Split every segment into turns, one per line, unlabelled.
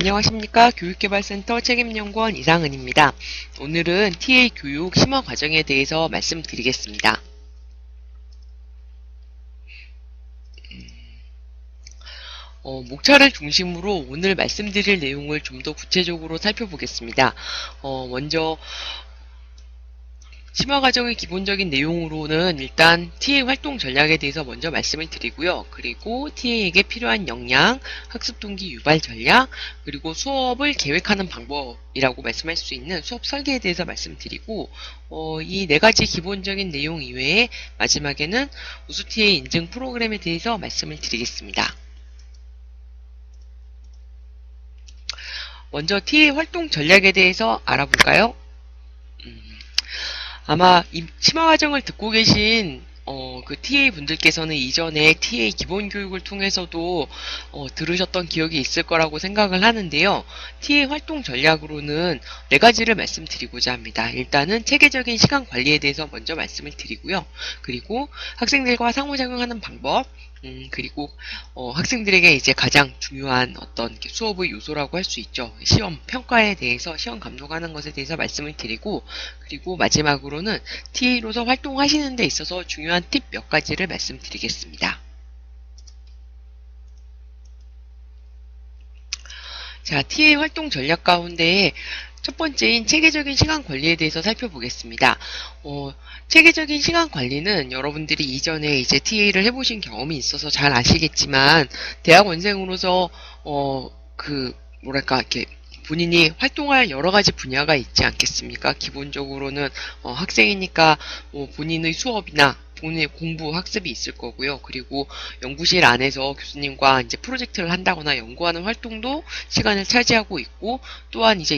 안녕하십니까. 교육개발센터 책임연구원 이상은입니다. 오늘은 TA 교육 심화 과정에 대해서 말씀드리겠습니다. 목차를 중심으로 오늘 말씀드릴 내용을 좀 더 구체적으로 살펴보겠습니다. 먼저 심화 과정의 기본적인 내용으로는 일단 TA 활동 전략에 대해서 먼저 말씀을 드리고요. 그리고 TA에게 필요한 역량, 학습 동기 유발 전략, 그리고 수업을 계획하는 방법이라고 말씀할 수 있는 수업 설계에 대해서 말씀드리고, 이 네 가지 기본적인 내용 이외에 마지막에는 우수 TA 인증 프로그램에 대해서 말씀을 드리겠습니다. 먼저 TA 활동 전략에 대해서 알아볼까요? 아마 이 심화 과정을 듣고 계신 그 TA 분들께서는 이전에 TA 기본 교육을 통해서도 들으셨던 기억이 있을 거라고 생각을 하는데요. TA 활동 전략으로는 네 가지를 말씀드리고자 합니다. 일단은 체계적인 시간 관리에 대해서 먼저 말씀을 드리고요. 그리고 학생들과 상호작용하는 방법, 그리고 학생들에게 이제 가장 중요한 어떤 수업의 요소라고 할 수 있죠. 시험 평가에 대해서 시험 감독하는 것에 대해서 말씀을 드리고, 그리고 마지막으로는 TA로서 활동하시는 데 있어서 중요한 팁 몇 가지를 말씀드리겠습니다. 자, TA 활동 전략 가운데 첫 번째인 체계적인 시간 관리에 대해서 살펴보겠습니다. 체계적인 시간 관리는 여러분들이 이전에 이제 TA를 해보신 경험이 있어서 잘 아시겠지만, 대학원생으로서, 이렇게, 본인이 활동할 여러 가지 분야가 있지 않겠습니까? 기본적으로는, 학생이니까, 본인의 수업이나, 본인의 공부, 학습이 있을 거고요. 그리고 연구실 안에서 교수님과 이제 프로젝트를 한다거나 연구하는 활동도 시간을 차지하고 있고, 또한 이제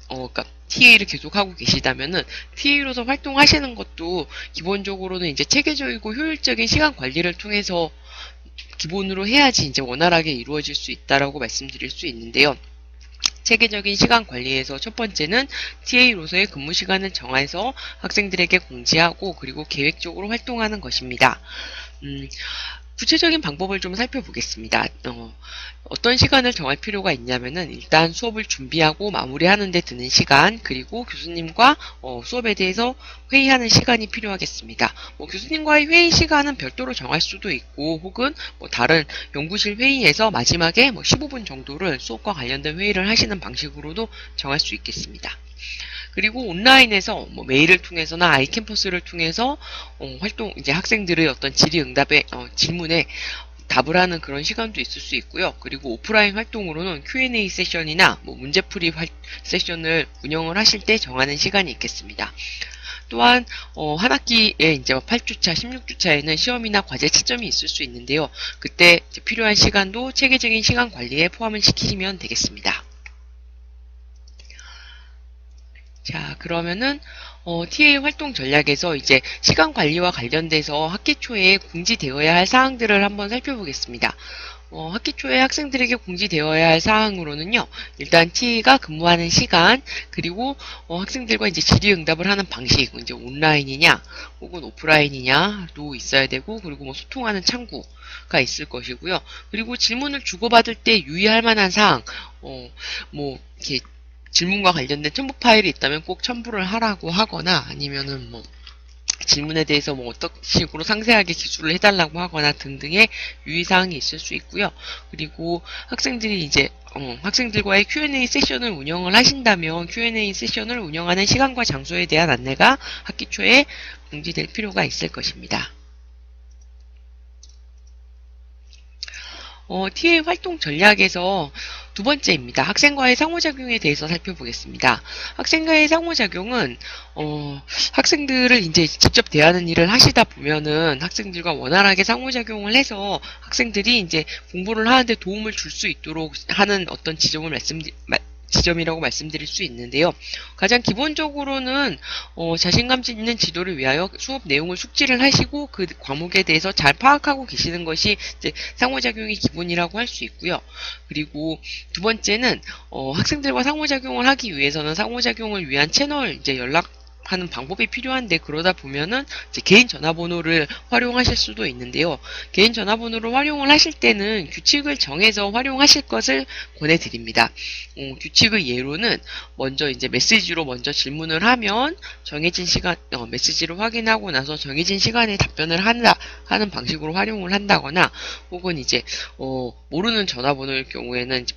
그러니까 TA를 계속하고 계시다면은 TA로서 활동하시는 것도 기본적으로는 이제 체계적이고 효율적인 시간 관리를 통해서 기본으로 해야지 이제 원활하게 이루어질 수 있다라고 말씀드릴 수 있는데요. 체계적인 시간 관리에서 첫 번째는 TA로서의 근무 시간을 정해서 학생들에게 공지하고 그리고 계획적으로 활동하는 것입니다. 구체적인 방법을 좀 살펴보겠습니다. 어떤 시간을 정할 필요가 있냐면은 일단 수업을 준비하고 마무리하는 데 드는 시간, 그리고 교수님과 수업에 대해서 회의하는 시간이 필요하겠습니다. 교수님과의 회의 시간은 별도로 정할 수도 있고, 혹은 다른 연구실 회의에서 마지막에 15분 정도를 수업과 관련된 회의를 하시는 방식으로도 정할 수 있겠습니다. 그리고 온라인에서 메일을 통해서나 아이캠퍼스를 통해서 이제 학생들의 어떤 질의응답에 질문에 답을 하는 그런 시간도 있을 수 있고요. 그리고 오프라인 활동으로는 Q&A 세션이나 문제풀이 세션을 운영을 하실 때 정하는 시간이 있겠습니다. 또한 한 학기에 이제 8주차, 16주차에는 시험이나 과제 채점이 있을 수 있는데요. 그때 필요한 시간도 체계적인 시간 관리에 포함을 시키시면 되겠습니다. 자, 그러면은 TA 활동 전략에서 이제 시간 관리와 관련돼서 학기 초에 공지되어야 할 사항들을 한번 살펴보겠습니다. 학기 초에 학생들에게 공지되어야 할 사항으로는요, 일단 TA가 근무하는 시간, 그리고 학생들과 이제 질의응답을 하는 방식, 이제 온라인이냐, 혹은 오프라인이냐도 있어야 되고, 그리고 소통하는 창구가 있을 것이고요. 그리고 질문을 주고받을 때 유의할 만한 사항, 이렇게 질문과 관련된 첨부 파일이 있다면 꼭 첨부를 하라고 하거나, 아니면은 질문에 대해서 어떤 식으로 상세하게 기술을 해달라고 하거나 등등의 유의사항이 있을 수 있고요. 그리고 학생들이 이제 학생들과의 Q&A 세션을 운영을 하신다면 Q&A 세션을 운영하는 시간과 장소에 대한 안내가 학기 초에 공지될 필요가 있을 것입니다. TA 활동 전략에서 두 번째입니다. 학생과의 상호작용에 대해서 살펴보겠습니다. 학생과의 상호작용은 학생들을 이제 직접 대하는 일을 하시다 보면은 학생들과 원활하게 상호작용을 해서 학생들이 이제 공부를 하는데 도움을 줄 수 있도록 하는 어떤 지점이라고 말씀드릴 수 있는데요. 가장 기본적으로는 자신감 있는 지도를 위하여 수업 내용을 숙지를 하시고 그 과목에 대해서 잘 파악하고 계시는 것이 이제 상호작용의 기본이라고 할 수 있고요. 그리고 두 번째는 학생들과 상호작용을 하기 위해서는 상호작용을 위한 채널, 이제 하는 방법이 필요한데, 그러다 보면은 이제 개인 전화번호를 활용하실 수도 있는데요. 개인 전화번호를 활용을 하실 때는 규칙을 정해서 활용하실 것을 권해드립니다. 규칙의 예로는 먼저 이제 메시지로 먼저 질문을 하면 정해진 시간, 메시지를 확인하고 나서 정해진 시간에 답변을 하는 방식으로 활용을 한다거나, 혹은 이제 모르는 전화번호일 경우에는 이제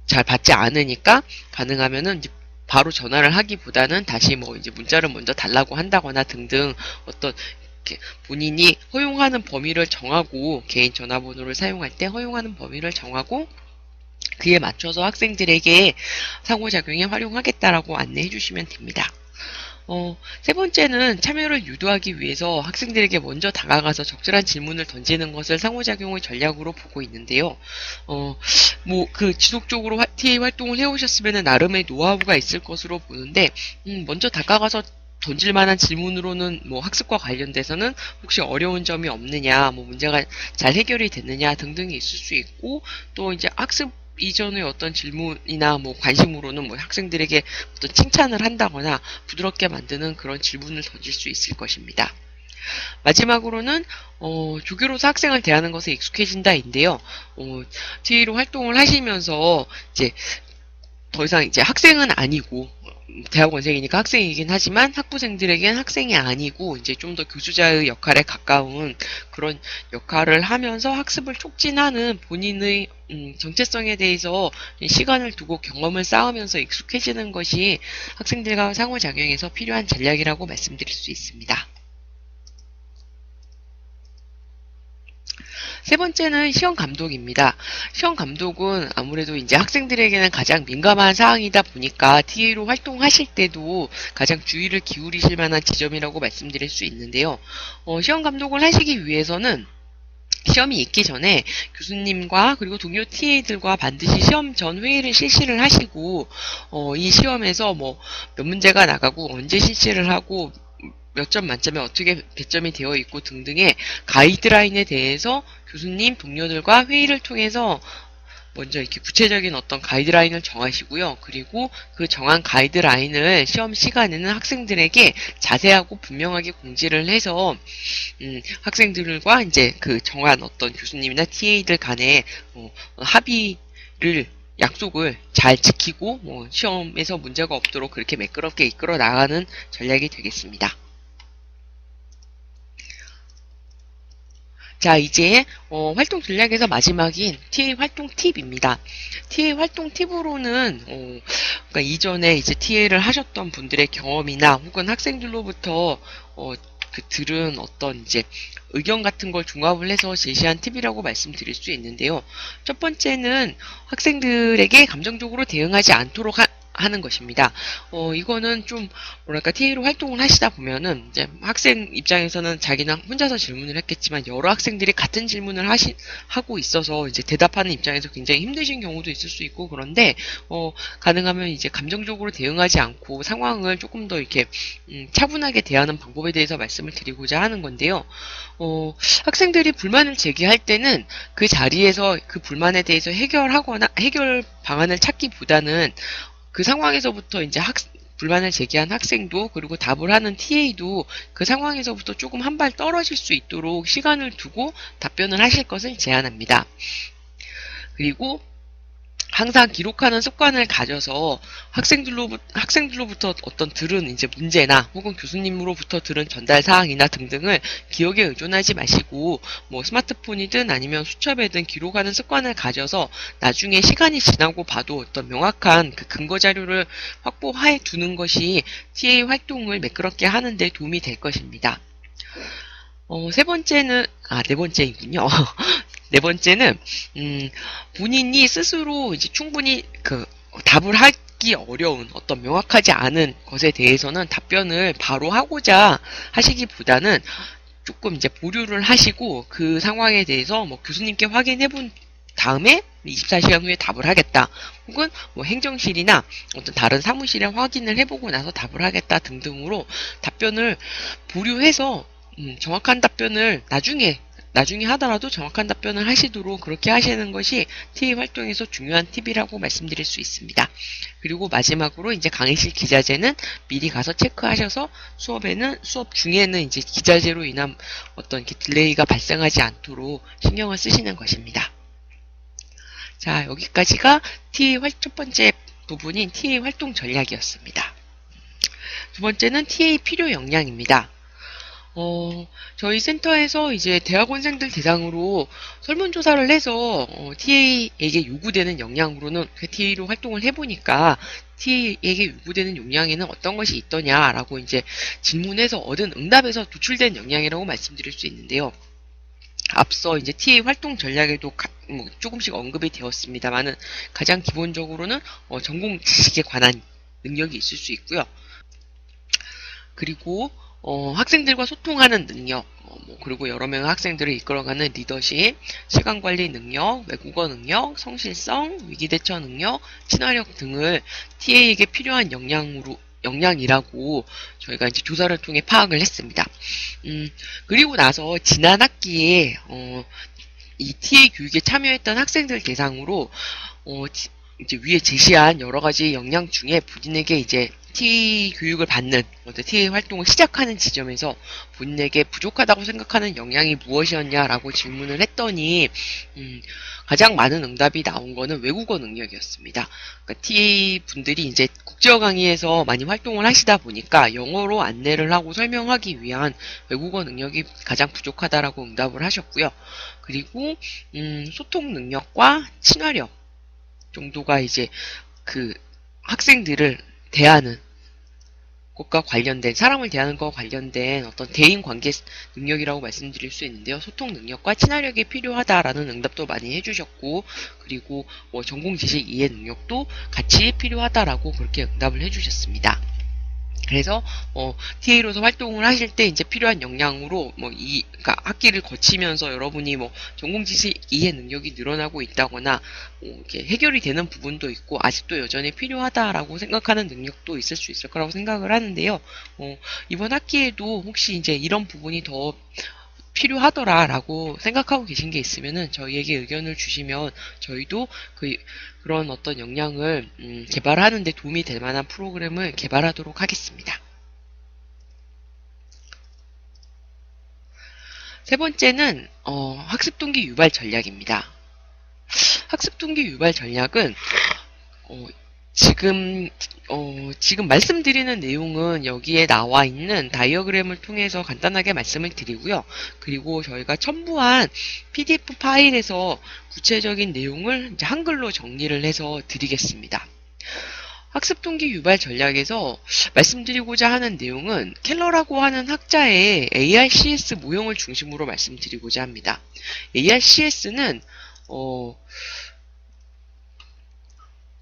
잘 받지 않으니까 가능하면은 이제 바로 전화를 하기보다는 다시 뭐 이제 문자를 먼저 달라고 한다거나 등등, 어떤 이렇게 본인이 허용하는 범위를 정하고, 개인 전화번호를 사용할 때 허용하는 범위를 정하고 그에 맞춰서 학생들에게 상호작용에 활용하겠다라고 안내해 주시면 됩니다. 세 번째는 참여를 유도하기 위해서 학생들에게 먼저 다가가서 적절한 질문을 던지는 것을 상호작용의 전략으로 보고 있는데요. 지속적으로 TA 활동을 해오셨으면 나름의 노하우가 있을 것으로 보는데, 먼저 다가가서 던질 만한 질문으로는 뭐 학습과 관련돼서는 혹시 어려운 점이 없느냐, 뭐 문제가 잘 해결이 됐느냐 등등이 있을 수 있고, 또 이제 학습 이전의 어떤 질문이나 뭐 관심으로는 뭐 학생들에게 어떤 칭찬을 한다거나 부드럽게 만드는 그런 질문을 던질 수 있을 것입니다. 마지막으로는 조교로서 학생을 대하는 것에 익숙해진다인데요. TA로 활동을 하시면서 이제 더 이상 이제 학생은 아니고, 대학원생이니까 학생이긴 하지만 학부생들에겐 학생이 아니고 이제 좀 더 교수자의 역할에 가까운 그런 역할을 하면서 학습을 촉진하는 본인의 정체성에 대해서 시간을 두고 경험을 쌓으면서 익숙해지는 것이 학생들과 상호작용에서 필요한 전략이라고 말씀드릴 수 있습니다. 세 번째는 시험 감독입니다. 시험 감독은 아무래도 이제 학생들에게는 가장 민감한 사항이다 보니까 TA로 활동하실 때도 가장 주의를 기울이실 만한 지점이라고 말씀드릴 수 있는데요. 시험 감독을 하시기 위해서는 시험이 있기 전에 교수님과 그리고 동료 TA들과 반드시 시험 전 회의를 실시를 하시고, 이 시험에서 뭐 몇 문제가 나가고 언제 실시를 하고 몇 점 만점에 어떻게 배점이 되어 있고 등등의 가이드라인에 대해서 교수님, 동료들과 회의를 통해서 먼저 이렇게 구체적인 어떤 가이드라인을 정하시고요. 그리고 그 정한 가이드라인을 시험 시간에는 학생들에게 자세하고 분명하게 공지를 해서 학생들과 이제 그 정한 어떤 교수님이나 TA들 간의 합의를 약속을 잘 지키고 시험에서 문제가 없도록 그렇게 매끄럽게 이끌어 나가는 전략이 되겠습니다. 자, 이제 활동 전략에서 마지막인 TA 활동 팁입니다. TA 활동 팁으로는 그러니까 이전에 이제 TA를 하셨던 분들의 경험이나 혹은 학생들로부터 들은 어떤 이제 의견 같은 걸 종합을 해서 제시한 팁이라고 말씀드릴 수 있는데요. 첫 번째는 학생들에게 감정적으로 대응하지 않도록 하는 것입니다. 이거는 좀 뭐랄까 TA로 활동을 하시다 보면은 이제 학생 입장에서는 자기는 혼자서 질문을 했겠지만 여러 학생들이 같은 질문을 하고 있어서 이제 대답하는 입장에서 굉장히 힘드신 경우도 있을 수 있고, 그런데 가능하면 이제 감정적으로 대응하지 않고 상황을 조금 더 이렇게 차분하게 대하는 방법에 대해서 말씀을 드리고자 하는 건데요. 학생들이 불만을 제기할 때는 그 자리에서 그 불만에 대해서 해결 방안을 찾기보다는 그 상황에서부터 이제 불만을 제기한 학생도 그리고 답을 하는 TA도 그 상황에서부터 조금 한 발 떨어질 수 있도록 시간을 두고 답변을 하실 것을 제안합니다. 그리고 항상 기록하는 습관을 가져서 학생들로부터 어떤 들은 이제 문제나 혹은 교수님으로부터 들은 전달 사항이나 등등을 기억에 의존하지 마시고 뭐 스마트폰이든 아니면 수첩에든 기록하는 습관을 가져서 나중에 시간이 지나고 봐도 어떤 명확한 그 근거 자료를 확보해 두는 것이 TA 활동을 매끄럽게 하는 데 도움이 될 것입니다. 네 번째이군요. 네 번째는, 본인이 스스로 이제 충분히 답을 하기 어려운 어떤 명확하지 않은 것에 대해서는 답변을 바로 하고자 하시기보다는 조금 이제 보류를 하시고 그 상황에 대해서 뭐 교수님께 확인해 본 다음에 24시간 후에 답을 하겠다. 혹은 뭐 행정실이나 어떤 다른 사무실에 확인을 해보고 나서 답을 하겠다 등등으로 답변을 보류해서 정확한 답변을 나중에 나중에 하더라도 정확한 답변을 하시도록 그렇게 하시는 것이 TA 활동에서 중요한 팁이라고 말씀드릴 수 있습니다. 그리고 마지막으로 이제 강의실 기자재는 미리 가서 체크하셔서 수업 중에는 이제 기자재로 인한 어떤 이렇게 딜레이가 발생하지 않도록 신경을 쓰시는 것입니다. 자, 여기까지가 첫 번째 부분인 TA 활동 전략이었습니다. 두 번째는 TA 필요 역량입니다. 저희 센터에서 이제 대학원생들 대상으로 설문조사를 해서 TA에게 요구되는 역량으로는 그 TA로 활동을 해보니까 TA에게 요구되는 역량에는 어떤 것이 있더냐라고 이제 질문해서 얻은 응답에서 도출된 역량이라고 말씀드릴 수 있는데요. 앞서 이제 TA 활동 전략에도 조금씩 언급이 되었습니다만은 가장 기본적으로는 전공 지식에 관한 능력이 있을 수 있고요. 그리고 학생들과 소통하는 능력, 그리고 여러 명의 학생들을 이끌어가는 리더십, 시간관리 능력, 외국어 능력, 성실성, 위기대처 능력, 친화력 등을 TA에게 필요한 역량이라고 저희가 이제 조사를 통해 파악을 했습니다. 그리고 나서 지난 학기에 이 TA 교육에 참여했던 학생들 대상으로 이제 위에 제시한 여러 가지 역량 중에 본인에게 이제 TA 교육을 받는, TA 활동을 시작하는 지점에서 본인에게 부족하다고 생각하는 역량이 무엇이었냐라고 질문을 했더니, 가장 많은 응답이 나온 거는 외국어 능력이었습니다. 그러니까 TA 분들이 이제 국제어 강의에서 많이 활동을 하시다 보니까 영어로 안내를 하고 설명하기 위한 외국어 능력이 가장 부족하다라고 응답을 하셨고요. 그리고, 소통 능력과 친화력 정도가 이제 그 학생들을 대하는 것과 관련된, 사람을 대하는 것과 관련된 어떤 대인 관계 능력이라고 말씀드릴 수 있는데요. 소통 능력과 친화력이 필요하다라는 응답도 많이 해주셨고, 그리고 전공 지식 이해 능력도 같이 필요하다라고 그렇게 응답을 해주셨습니다. 그래서 TA로서 활동을 하실 때 이제 필요한 역량으로 그러니까 학기를 거치면서 여러분이 전공 지식 이해 능력이 늘어나고 있다거나 이렇게 해결이 되는 부분도 있고 아직도 여전히 필요하다라고 생각하는 능력도 있을 수 있을 거라고 생각을 하는데요. 이번 학기에도 혹시 이제 이런 부분이 더 필요하더라라고 생각하고 계신 게 있으면은 저희에게 의견을 주시면 저희도 그런 어떤 역량을 개발하는 데 도움이 될 만한 프로그램을 개발하도록 하겠습니다. 세 번째는 학습 동기 유발 전략입니다. 학습 동기 유발 전략은 지금 말씀드리는 내용은 여기에 나와 있는 다이어그램을 통해서 간단하게 말씀을 드리고요. 그리고 저희가 첨부한 PDF 파일에서 구체적인 내용을 이제 한글로 정리를 해서 드리겠습니다. 학습 동기 유발 전략에서 말씀드리고자 하는 내용은 켈러라고 하는 학자의 ARCS 모형을 중심으로 말씀드리고자 합니다. ARCS는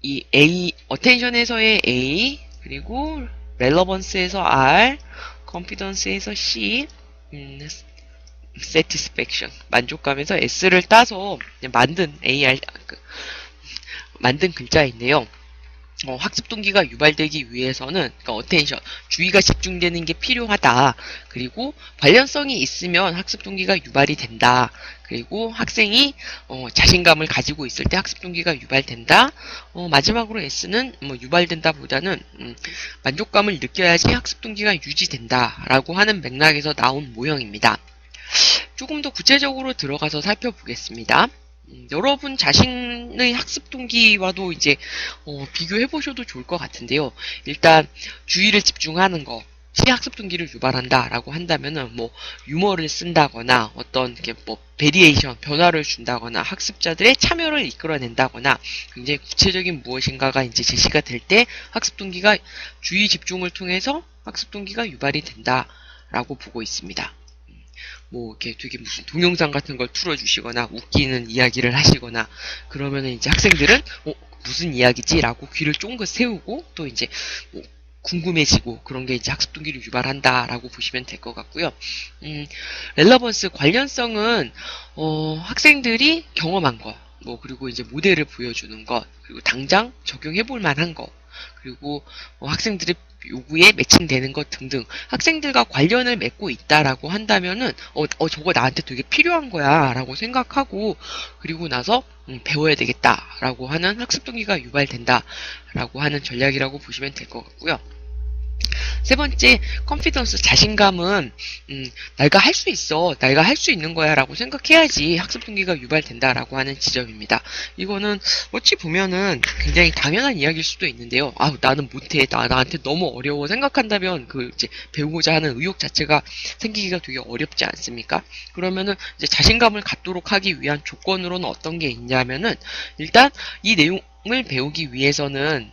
이 A, attention에서의 A, 그리고 relevance에서 R, confidence에서 C, satisfaction, 만족감에서 S를 따서 만든 만든 글자인데요. 학습 동기가 유발되기 위해서는, 그러니까 attention, 주의가 집중되는 게 필요하다. 그리고 관련성이 있으면 학습 동기가 유발이 된다. 그리고 학생이 자신감을 가지고 있을 때 학습 동기가 유발된다. 마지막으로 S는 유발된다 보다는 만족감을 느껴야지 학습 동기가 유지된다 라고 하는 맥락에서 나온 모형입니다. 조금 더 구체적으로 들어가서 살펴보겠습니다. 여러분 자신의 학습 동기와도 이제 비교해 보셔도 좋을 것 같은데요. 일단 주의를 집중하는 거 학습 동기를 유발한다라고 한다면은 유머를 쓴다거나 어떤 이렇게 베리에이션 변화를 준다거나 학습자들의 참여를 이끌어낸다거나 굉장히 구체적인 무엇인가가 이제 제시가 될 때 학습 동기가 주의 집중을 통해서 학습 동기가 유발이 된다라고 보고 있습니다. 이렇게 되게 무슨 동영상 같은 걸 틀어주시거나 웃기는 이야기를 하시거나 그러면은 이제 학생들은 무슨 이야기지? 라고 귀를 쫑긋 세우고 또 이제 궁금해지고 그런 게 이제 학습 동기를 유발한다라고 보시면 될 것 같고요. 렐러번스 관련성은 학생들이 경험한 것, 그리고 이제 모델을 보여주는 것, 그리고 당장 적용해 볼 만한 것, 그리고 학생들의 요구에 매칭되는 것 등등 학생들과 관련을 맺고 있다라고 한다면은 저거 나한테 되게 필요한 거야 라고 생각하고 그리고 나서 배워야 되겠다라고 하는 학습 동기가 유발된다라고 하는 전략이라고 보시면 될 것 같고요. 세 번째, 컨피던스, 자신감은 내가 할 수 있어, 내가 할 수 있는 거야 라고 생각해야지 학습 동기가 유발된다라고 하는 지점입니다. 이거는 어찌 보면은 굉장히 당연한 이야기일 수도 있는데요. 아, 나는 못해, 나한테 너무 어려워 생각한다면 그 이제 배우고자 하는 의욕 자체가 생기기가 되게 어렵지 않습니까? 그러면은 이제 자신감을 갖도록 하기 위한 조건으로는 어떤 게 있냐면은 일단 이 내용을 배우기 위해서는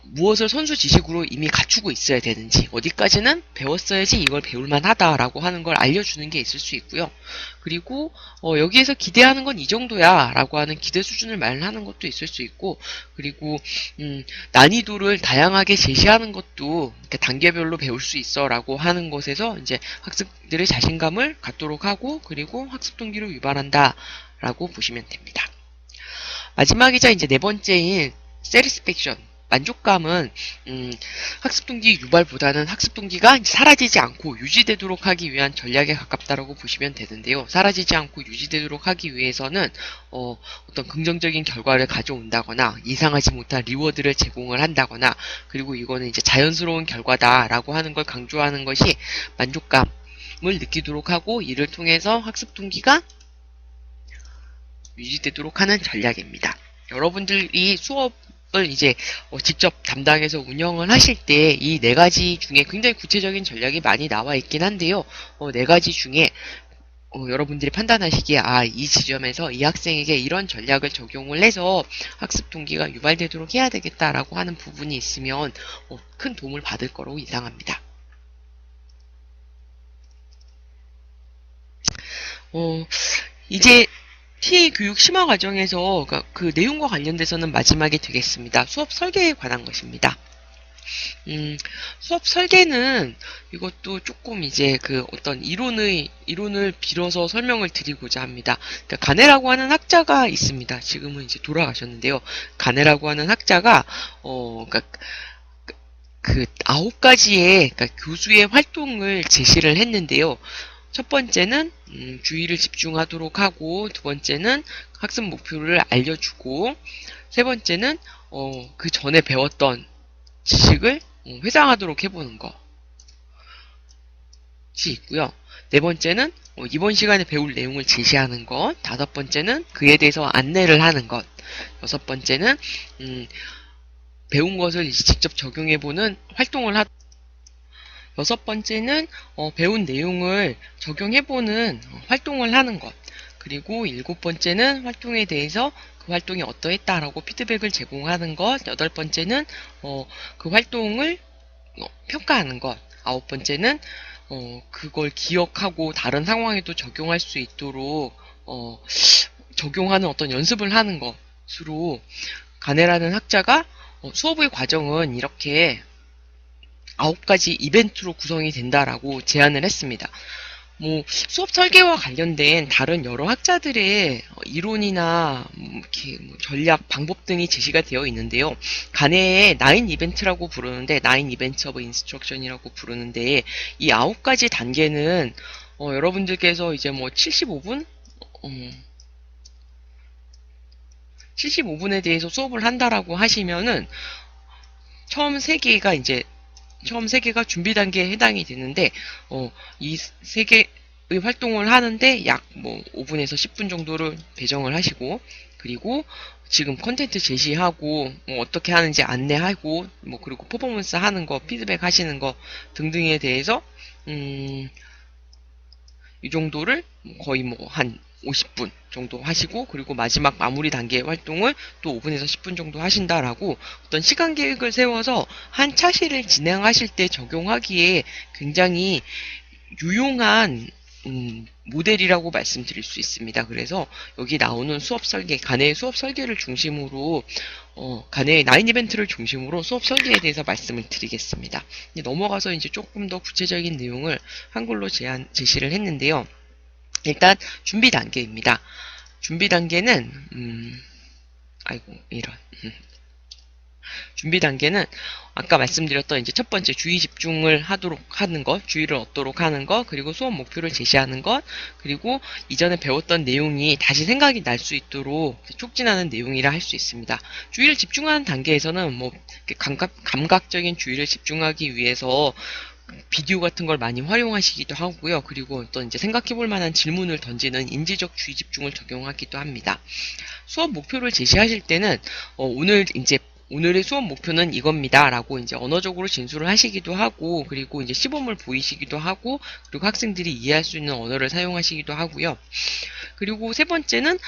무엇을 선수 지식으로 이미 갖추고 있어야 되는지, 어디까지는 배웠어야지 이걸 배울만 하다라고 하는 걸 알려주는 게 있을 수 있고요. 그리고 여기에서 기대하는 건 이 정도야 라고 하는 기대 수준을 말하는 것도 있을 수 있고, 그리고 난이도를 다양하게 제시하는 것도 단계별로 배울 수 있어 라고 하는 것에서 이제 학생들의 자신감을 갖도록 하고, 그리고 학습 동기를 유발한다 라고 보시면 됩니다. 마지막이자 이제 네 번째인 satisfaction, 만족감은 학습 동기 유발보다는 학습 동기가 사라지지 않고 유지되도록 하기 위한 전략에 가깝다고 보시면 되는데요. 사라지지 않고 유지되도록 하기 위해서는 어떤 긍정적인 결과를 가져온다거나 이상하지 못한 리워드를 제공을 한다거나, 그리고 이거는 이제 자연스러운 결과다라고 하는 걸 강조하는 것이 만족감을 느끼도록 하고, 이를 통해서 학습 동기가 유지되도록 하는 전략입니다. 여러분들이 수업을 이제 직접 담당해서 운영을 하실 때 이 네 가지 중에 굉장히 구체적인 전략이 많이 나와 있긴 한데요. 네 가지 중에 여러분들이 판단하시기에 이 지점에서 이 학생에게 이런 전략을 적용을 해서 학습 동기가 유발되도록 해야 되겠다라고 하는 부분이 있으면 큰 도움을 받을 거라고 예상합니다. 이제 TA 교육 심화 과정에서 그 내용과 관련돼서는 마지막에 되겠습니다. 수업 설계에 관한 것입니다. 수업 설계는 이것도 조금 이제 그 어떤 이론을 빌어서 설명을 드리고자 합니다. 그러니까 가네라고 하는 학자가 있습니다. 지금은 이제 돌아가셨는데요. 가네라고 하는 학자가 그러니까 그 9가지의 그러니까 교수의 활동을 제시를 했는데요. 첫 번째는 주의를 집중하도록 하고, 두 번째는 학습 목표를 알려주고, 세 번째는 그 전에 배웠던 지식을 회상하도록 해보는 것이 있고요. 네 번째는 이번 시간에 배울 내용을 제시하는 것, 다섯 번째는 그에 대해서 안내를 하는 것, 여섯 번째는 배운 것을 이제 직접 적용해보는 활동을 여섯 번째는 배운 내용을 적용해보는 활동을 하는 것, 그리고 일곱 번째는 활동에 대해서 그 활동이 어떠했다라고 피드백을 제공하는 것, 여덟 번째는 그 활동을 평가하는 것, 아홉 번째는 그걸 기억하고 다른 상황에도 적용할 수 있도록 적용하는 어떤 연습을 하는 것으로, 가네라는 학자가 수업의 과정은 이렇게 9가지 이벤트로 구성이 된다라고 제안을 했습니다. 수업 설계와 관련된 다른 여러 학자들의 이론이나 이렇게 전략, 방법 등이 제시가 되어 있는데요. 가네의 9 이벤트라고 부르는데, 9 이벤트 오브 인스트럭션이라고 부르는데, 이 9가지 단계는 여러분들께서 이제 75분에 대해서 수업을 한다라고 하시면은 처음 3개가 준비 단계에 해당이 되는데, 이 3개의 활동을 하는데 약 5분에서 10분 정도를 배정을 하시고, 그리고 지금 컨텐츠 제시하고, 어떻게 하는지 안내하고, 그리고 퍼포먼스 하는 거, 피드백 하시는 거 등등에 대해서, 이 정도를 거의 한 50분 정도 하시고, 그리고 마지막 마무리 단계의 활동을 또 5분에서 10분 정도 하신다라고 어떤 시간 계획을 세워서 한 차시를 진행하실 때 적용하기에 굉장히 유용한 모델이라고 말씀드릴 수 있습니다. 그래서 여기 나오는 수업 설계, 가네의 수업 설계를 중심으로 가네의 9 이벤트를 중심으로 수업 설계에 대해서 말씀을 드리겠습니다. 넘어가서 이제 조금 더 구체적인 내용을 한글로 제시를 했는데요. 일단 준비 단계입니다. 준비 단계는 이런 준비 단계는 아까 말씀드렸던 이제 첫 번째 주의 집중을 하도록 하는 것, 주의를 얻도록 하는 것, 그리고 수업 목표를 제시하는 것, 그리고 이전에 배웠던 내용이 다시 생각이 날 수 있도록 촉진하는 내용이라 할 수 있습니다. 주의를 집중하는 단계에서는 뭐 감각적인 주의를 집중하기 위해서 비디오 같은 걸 많이 활용하시기도 하고요. 그리고 어떤 이제 생각해 볼 만한 질문을 던지는 인지적 주의 집중을 적용하기도 합니다. 수업 목표를 제시하실 때는 오늘의 수업 목표는 이겁니다. 라고 이제 언어적으로 진술을 하시기도 하고, 그리고 이제 시범을 보이시기도 하고, 그리고 학생들이 이해할 수 있는 언어를 사용하시기도 하고요. 그리고 세 번째는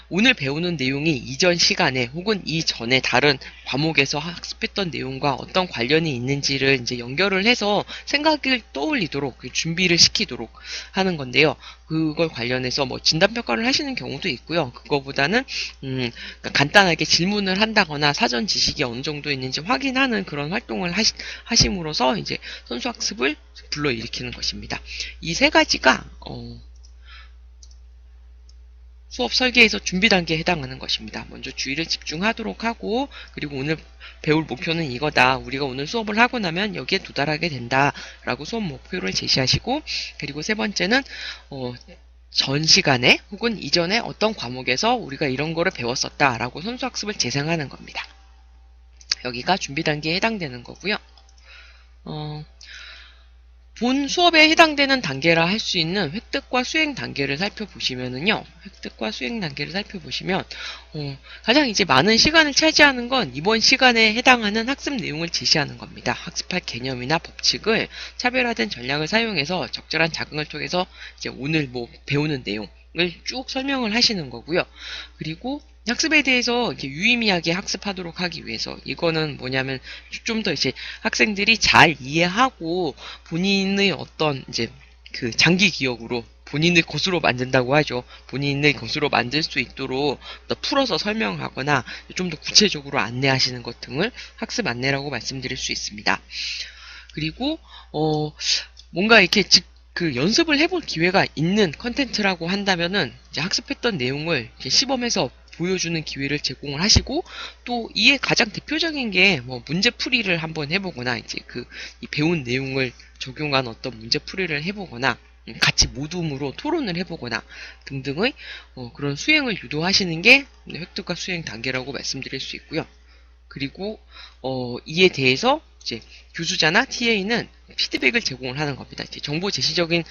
오늘 배우는 내용이 이전 시간에 혹은 이전에 다른 과목에서 학습했던 내용과 어떤 관련이 있는지를 이제 연결을 해서 생각을 떠올리도록 준비를 시키도록 하는 건데요. 그걸 관련해서 뭐 진단평가를 하시는 경우도 있고요. 그거보다는 그러니까 간단하게 질문을 한다거나 사전 지식이 어느 정도 있는지 확인하는 그런 활동을 하심으로써 이제 선수학습을 불러일으키는 것입니다. 이 세 가지가 수업 설계에서 준비 단계에 해당하는 것입니다. 먼저 주의를 집중하도록 하고, 그리고 오늘 배울 목표는 이거다. 우리가 오늘 수업을 하고 나면 여기에 도달하게 된다. 라고 수업 목표를 제시하시고, 그리고 세 번째는 전 시간에 혹은 이전에 어떤 과목에서 우리가 이런 거를 배웠었다. 라고 선수학습을 재생하는 겁니다. 여기가 준비 단계에 해당되는 거고요. 본 수업에 해당되는 단계라 할 수 있는 획득과 수행 단계를 살펴보시면은요. 획득과 수행 단계를 살펴보시면 가장 이제 많은 시간을 차지하는 건 이번 시간에 해당하는 학습 내용을 제시하는 겁니다. 학습할 개념이나 법칙을 차별화된 전략을 사용해서 적절한 자극을 통해서 이제 오늘 뭐 배우는 내용을 쭉 설명을 하시는 거고요. 그리고 학습에 대해서 이렇게 유의미하게 학습하도록 하기 위해서 이거는 뭐냐면 좀 더 이제 학생들이 잘 이해하고 본인의 어떤 이제 그 장기 기억으로 본인의 것으로 만든다고 하죠. 본인의 것으로 만들 수 있도록 더 풀어서 설명하거나 좀 더 구체적으로 안내하시는 것 등을 학습 안내라고 말씀드릴 수 있습니다. 그리고 뭔가 이렇게 그 연습을 해볼 기회가 있는 컨텐츠라고 한다면은 이제 학습했던 내용을 이제 시범에서 보여주는 기회를 제공을 하시고, 또 이에 가장 대표적인 게 뭐 문제풀이를 한번 해보거나 이제 이 배운 내용을 적용한 어떤 문제풀이를 해보거나 같이 모둠으로 토론을 해보거나 등등의 그런 수행을 유도하시는 게 획득과 수행 단계라고 말씀드릴 수 있고요. 그리고 이에 대해서 이제 교수자나 TA는 피드백을 제공을 하는 겁니다. 이제 정보 제시적인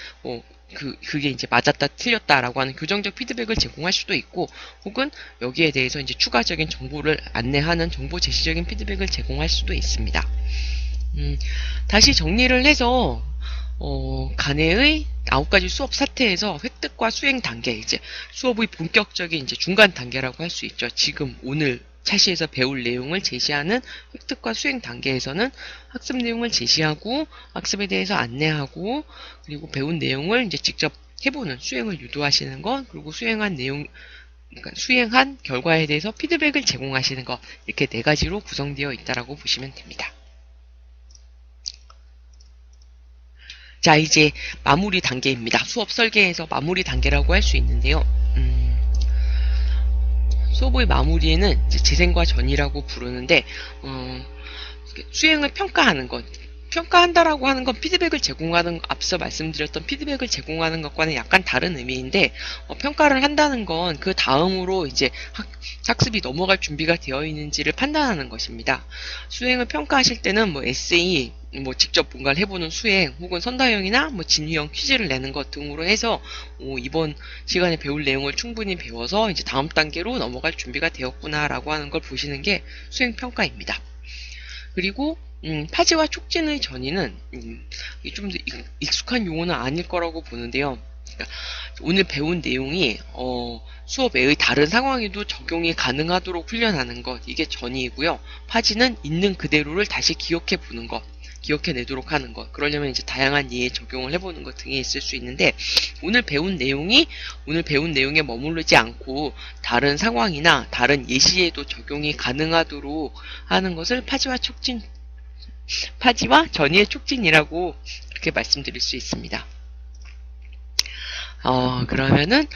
그게 이제 맞았다 틀렸다라고 하는 교정적 피드백을 제공할 수도 있고, 혹은 여기에 대해서 이제 추가적인 정보를 안내하는 정보 제시적인 피드백을 제공할 수도 있습니다. 다시 정리를 해서 간해의 9가지 수업 사태에서 획득과 수행 단계, 이제 수업의 본격적인 이제 중간 단계라고 할 수 있죠. 지금 오늘 차시에서 배울 내용을 제시하는 획득과 수행 단계에서는 학습 내용을 제시하고 학습에 대해서 안내하고, 그리고 배운 내용을 이제 직접 해보는 수행을 유도하시는 것, 그리고 수행한 내용, 그러니까 수행한 결과에 대해서 피드백을 제공하시는 것, 이렇게 4가지로 구성되어 있다라고 보시면 됩니다. 자, 이제 마무리 단계입니다. 수업 설계에서 마무리 단계라고 할 수 있는데요. 수업의 마무리에는 이제 재생과 전이라고 부르는데, 수행을 평가하는 것, 평가한다라고 하는 건 피드백을 제공하는, 앞서 말씀드렸던 피드백을 제공하는 것과는 약간 다른 의미인데, 평가를 한다는 건 그 다음으로 이제 학습이 넘어갈 준비가 되어 있는지를 판단하는 것입니다. 수행을 평가하실 때는 뭐 에세이, 뭐 직접 뭔가를 해보는 수행, 혹은 선다형이나 뭐 진유형 퀴즈를 내는 것 등으로 해서 이번 시간에 배울 내용을 충분히 배워서 이제 다음 단계로 넘어갈 준비가 되었구나라고 하는 걸 보시는 게 수행 평가입니다. 그리고 파지와 촉진의 전이는 좀 더 익숙한 용어는 아닐 거라고 보는데요. 그러니까 오늘 배운 내용이 수업 외의 다른 상황에도 적용이 가능하도록 훈련하는 것, 이게 전이고요. 파지는 있는 그대로를 다시 기억해 보는 것, 기억해내도록 하는 것, 그러려면 이제 다양한 예에 적용을 해보는 것 등이 있을 수 있는데, 오늘 배운 내용에 머무르지 않고 다른 상황이나 다른 예시에도 적용이 가능하도록 하는 것을 파지와 전이의 촉진이라고 이렇게 말씀드릴 수 있습니다. 그러면은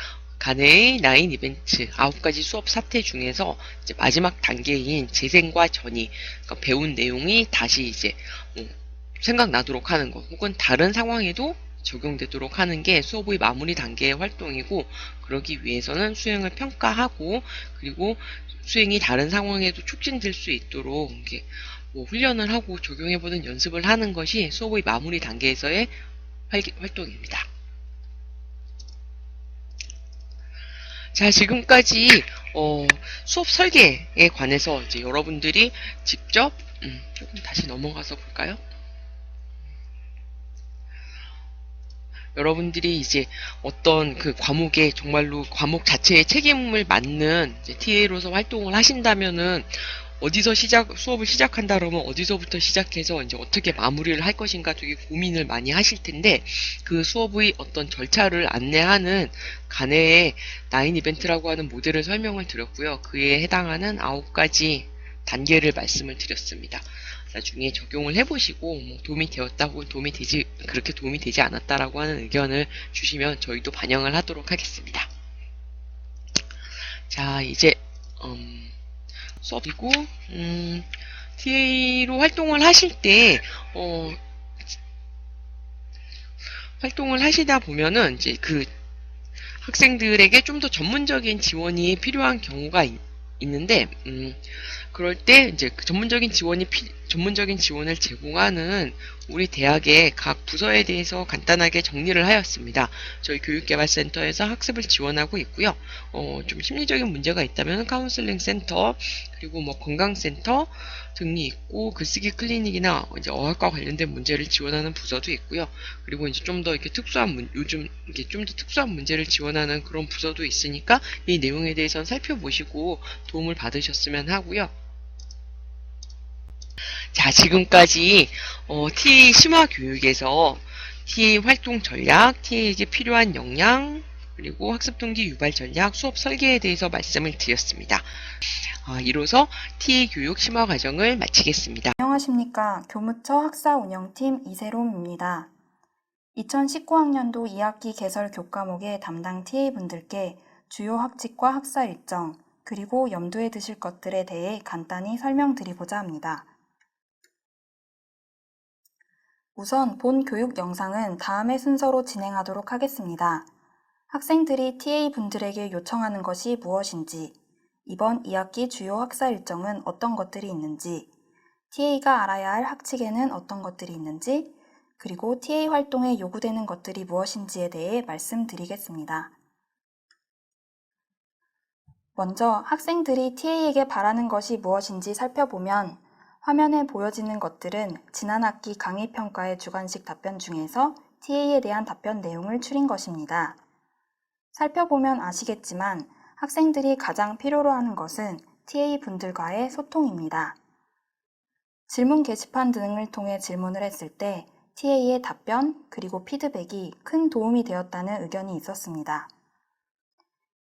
간해의 9 이벤트 9가지 수업 사태 중에서 이제 마지막 단계인 재생과 전이, 그러니까 배운 내용이 다시 이제 생각나도록 하는 것, 혹은 다른 상황에도 적용되도록 하는 게 수업의 마무리 단계의 활동이고, 그러기 위해서는 수행을 평가하고, 그리고 수행이 다른 상황에도 촉진될 수 있도록 이렇게 훈련을 하고 적용해보는 연습을 하는 것이 수업의 마무리 단계에서의 활동입니다. 자, 지금까지 수업 설계에 관해서 이제 여러분들이 직접 조금 다시 넘어가서 볼까요? 여러분들이 이제 어떤 그 과목에 정말로 과목 자체의 책임을 맡는 TA로서 활동을 하신다면은 수업을 시작한다 그러면 어디서부터 시작해서 이제 어떻게 마무리를 할 것인가 되게 고민을 많이 하실 텐데, 그 수업의 어떤 절차를 안내하는 간해의 9 이벤트라고 하는 모델을 설명을 드렸고요. 그에 해당하는 9가지 단계를 말씀을 드렸습니다. 나중에 적용을 해보시고 도움이 되었다고, 그렇게 도움이 되지 않았다라고 하는 의견을 주시면 저희도 반영을 하도록 하겠습니다. 자, 이제 수업이고, TA로 활동을 하실 때 활동을 하시다 보면은 이제 그 학생들에게 좀 더 전문적인 지원이 필요한 경우가 있는데, 그럴 때 이제 그 전문적인 지원을 제공하는 우리 대학의 각 부서에 대해서 간단하게 정리를 하였습니다. 저희 교육개발센터에서 학습을 지원하고 있고요. 좀 심리적인 문제가 있다면 카운슬링 센터, 그리고 건강센터 등이 있고, 글쓰기 클리닉이나 이제 어학과 관련된 문제를 지원하는 부서도 있고요. 그리고 이제 좀 더 이렇게 요즘 이게 좀 더 특수한 문제를 지원하는 그런 부서도 있으니까 이 내용에 대해서는 살펴보시고 도움을 받으셨으면 하고요. 자, 지금까지 TA 심화 교육에서 TA 활동 전략, TA에게 필요한 역량, 그리고 학습 동기 유발 전략, 수업 설계에 대해서 말씀을 드렸습니다. 이로써 TA 교육 심화 과정을 마치겠습니다.
안녕하십니까. 교무처 학사운영팀 이세롬입니다. 2019학년도 2학기 개설 교과목의 담당 TA분들께 주요 학칙과 학사 일정, 그리고 염두에 두실 것들에 대해 간단히 설명드리고자 합니다. 우선 본 교육 영상은 다음의 순서로 진행하도록 하겠습니다. 학생들이 TA분들에게 요청하는 것이 무엇인지, 이번 2학기 주요 학사 일정은 어떤 것들이 있는지, TA가 알아야 할 학칙에는 어떤 것들이 있는지, 그리고 TA 활동에 요구되는 것들이 무엇인지에 대해 말씀드리겠습니다. 먼저 학생들이 TA에게 바라는 것이 무엇인지 살펴보면, 화면에 보여지는 것들은 지난 학기 강의평가의 주관식 답변 중에서 TA에 대한 답변 내용을 추린 것입니다. 살펴보면 아시겠지만 학생들이 가장 필요로 하는 것은 TA분들과의 소통입니다. 질문 게시판 등을 통해 질문을 했을 때 TA의 답변 그리고 피드백이 큰 도움이 되었다는 의견이 있었습니다.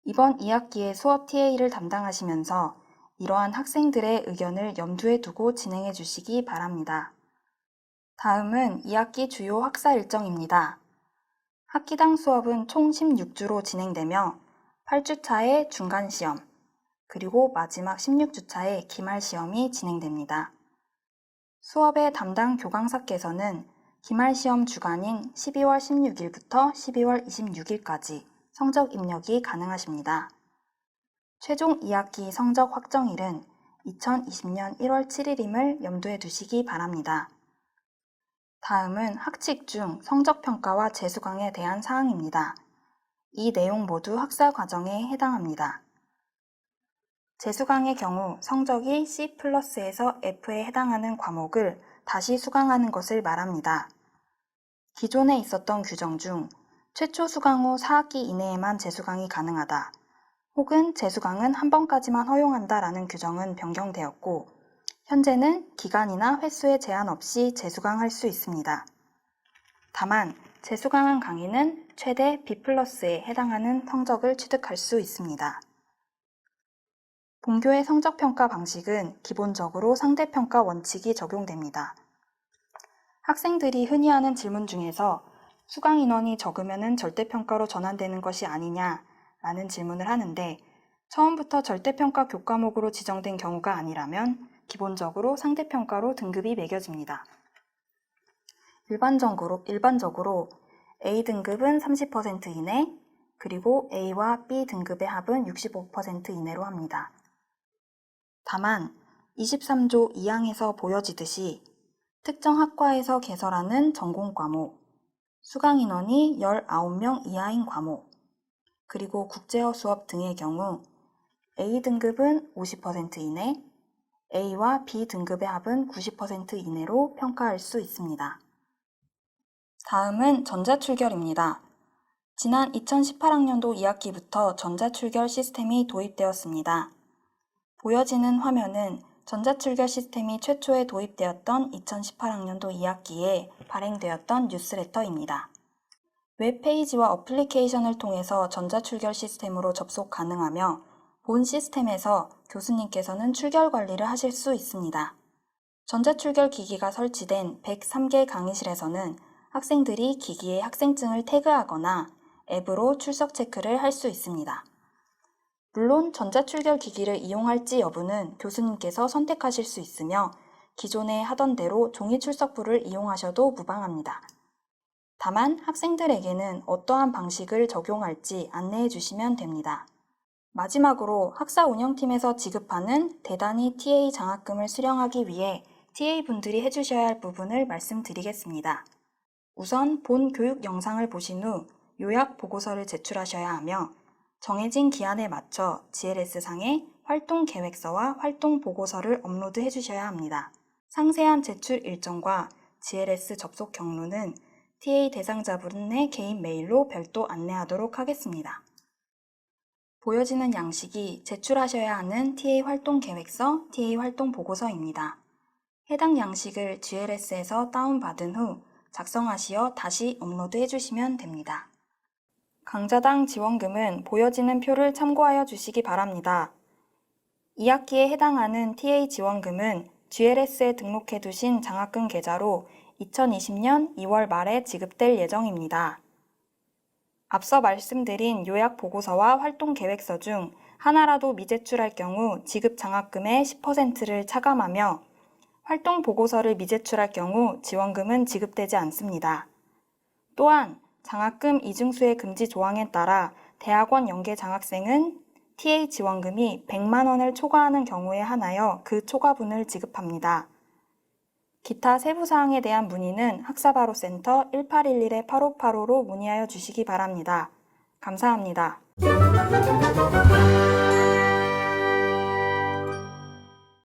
이번 2학기에 수업 TA를 담당하시면서 이러한 학생들의 의견을 염두에 두고 진행해 주시기 바랍니다. 다음은 2학기 주요 학사 일정입니다. 학기당 수업은 총 16주로 진행되며 8주차에 중간시험, 그리고 마지막 16주차에 기말시험이 진행됩니다. 수업의 담당 교강사께서는 기말시험 주간인 12월 16일부터 12월 26일까지 성적 입력이 가능하십니다. 최종 2학기 성적 확정일은 2020년 1월 7일임을 염두에 두시기 바랍니다. 다음은 학칙 중 성적평가와 재수강에 대한 사항입니다. 이 내용 모두 학사 과정에 해당합니다. 재수강의 경우 성적이 C+에서 F에 해당하는 과목을 다시 수강하는 것을 말합니다. 기존에 있었던 규정 중 최초 수강 후 4학기 이내에만 재수강이 가능하다, 혹은 재수강은 한 번까지만 허용한다 라는 규정은 변경되었고, 현재는 기간이나 횟수에 제한 없이 재수강할 수 있습니다. 다만 재수강한 강의는 최대 B+에 해당하는 성적을 취득할 수 있습니다. 본교의 성적평가 방식은 기본적으로 상대평가 원칙이 적용됩니다. 학생들이 흔히 하는 질문 중에서 수강 인원이 적으면 절대평가로 전환되는 것이 아니냐 라는 질문을 하는데 처음부터 절대평가 교과목으로 지정된 경우가 아니라면 기본적으로 상대평가로 등급이 매겨집니다. 일반적으로 A등급은 30% 이내, 그리고 A와 B 등급의 합은 65% 이내로 합니다. 다만 23조 2항에서 보여지듯이 특정 학과에서 개설하는 전공 과목, 수강 인원이 19명 이하인 과목, 그리고 국제어 수업 등의 경우 A등급은 50% 이내, A와 B 등급의 합은 90% 이내로 평가할 수 있습니다. 다음은 전자출결입니다. 지난 2018학년도 2학기부터 전자출결 시스템이 도입되었습니다. 보여지는 화면은 전자출결 시스템이 최초에 도입되었던 2018학년도 2학기에 발행되었던 뉴스레터입니다. 웹페이지와 어플리케이션을 통해서 전자출결 시스템으로 접속 가능하며 본 시스템에서 교수님께서는 출결 관리를 하실 수 있습니다. 전자출결 기기가 설치된 103개 강의실에서는 학생들이 기기에 학생증을 태그하거나 앱으로 출석 체크를 할 수 있습니다. 물론 전자출결 기기를 이용할지 여부는 교수님께서 선택하실 수 있으며 기존에 하던 대로 종이 출석부를 이용하셔도 무방합니다. 다만 학생들에게는 어떠한 방식을 적용할지 안내해 주시면 됩니다. 마지막으로 학사 운영팀에서 지급하는 대단위 TA 장학금을 수령하기 위해 TA분들이 해주셔야 할 부분을 말씀드리겠습니다. 우선 본 교육 영상을 보신 후 요약 보고서를 제출하셔야 하며 정해진 기한에 맞춰 GLS상에 활동 계획서와 활동 보고서를 업로드해 주셔야 합니다. 상세한 제출 일정과 GLS 접속 경로는 TA 대상자분의 개인 메일로 별도 안내하도록 하겠습니다. 보여지는 양식이 제출하셔야 하는 TA 활동 계획서, TA 활동 보고서입니다. 해당 양식을 GLS에서 다운받은 후 작성하시어 다시 업로드해 주시면 됩니다. 강좌당 지원금은 보여지는 표를 참고하여 주시기 바랍니다. 2학기에 해당하는 TA 지원금은 GLS에 등록해 두신 장학금 계좌로 2020년 2월 말에 지급될 예정입니다. 앞서 말씀드린 요약 보고서와 활동 계획서 중 하나라도 미제출할 경우 지급 장학금의 10%를 차감하며 활동 보고서를 미제출할 경우 지원금은 지급되지 않습니다. 또한 장학금 이중수의 금지 조항에 따라 대학원 연계 장학생은 TA 지원금이 100만 원을 초과하는 경우에 한하여 그 초과분을 지급합니다. 기타 세부 사항에 대한 문의는 학사바로센터 1811-8585로 문의하여 주시기 바랍니다. 감사합니다.